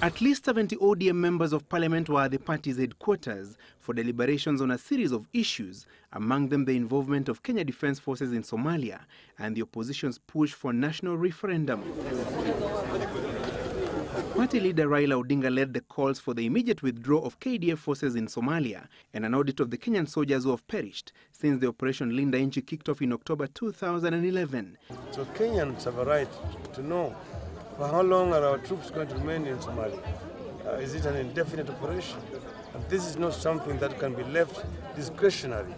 At least 70 ODM members of parliament were at the party's headquarters for deliberations on a series of issues, among them the involvement of Kenya Defence Forces in Somalia and the opposition's push for national referendum. Party leader Raila Odinga led the calls for the immediate withdrawal of KDF forces in Somalia and an audit of the Kenyan soldiers who have perished since the Operation Linda Nchi kicked off in October 2011. So Kenyans have a right to know for how long are our troops going to remain in Somalia? Is it an indefinite operation? And this is not something that can be left discretionary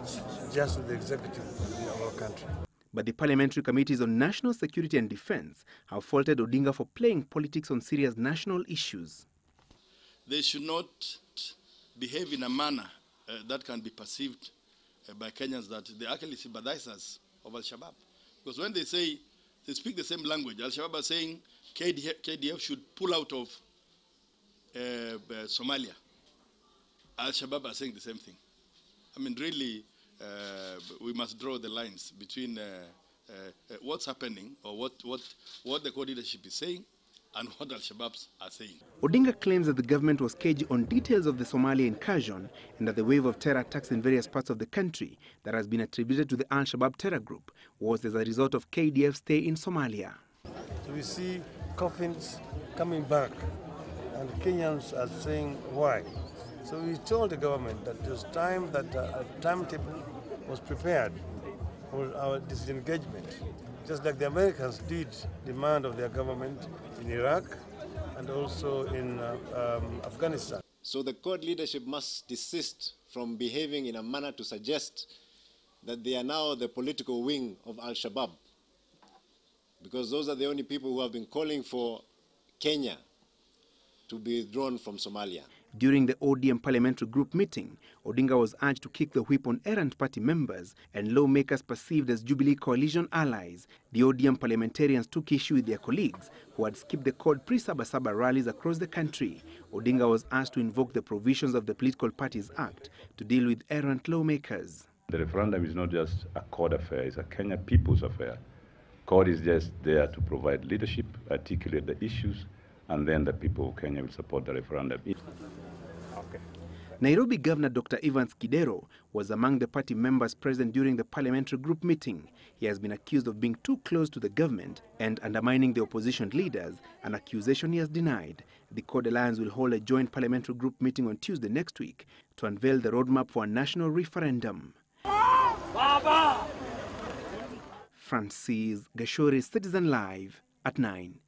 just to the executive in our country. But the parliamentary committees on national security and defense have faulted Odinga for playing politics on serious national issues. They should not behave in a manner that can be perceived by Kenyans that they actually sympathizers of Al-Shabaab. Because when they say, they speak the same language, Al-Shabaab are saying KDF should pull out of Somalia. Al-Shabaab are saying the same thing. I mean, really, we must draw the lines between what's happening or what the core leadership is saying and what Al-Shabaab are saying. Odinga claims that the government was cagey on details of the Somalia incursion and that the wave of terror attacks in various parts of the country that has been attributed to the Al-Shabaab terror group was as a result of KDF's stay in Somalia. So we see coffins coming back and Kenyans are saying why. So we told the government that it was time that a timetable was prepared for our disengagement, just like the Americans did demand of their government in Iraq and also in Afghanistan. So the court leadership must desist from behaving in a manner to suggest that they are now the political wing of Al-Shabaab, because those are the only people who have been calling for Kenya to be withdrawn from Somalia. During the ODM parliamentary group meeting, Odinga was urged to kick the whip on errant party members and lawmakers perceived as Jubilee coalition allies. The ODM parliamentarians took issue with their colleagues who had skipped the called pre-Sabasaba rallies across the country. Odinga was asked to invoke the provisions of the Political Parties Act to deal with errant lawmakers. The referendum is not just a court affair, it's a Kenya people's affair. Court is just there to provide leadership, articulate the issues, and then the people of Kenya will support the referendum. Okay. Nairobi Governor Dr. Evans Kidero was among the party members present during the parliamentary group meeting. He has been accused of being too close to the government and undermining the opposition leaders, an accusation he has denied. The CORD Alliance will hold a joint parliamentary group meeting on Tuesday next week to unveil the roadmap for a national referendum. Francis Gachuri, Citizen Live at 9.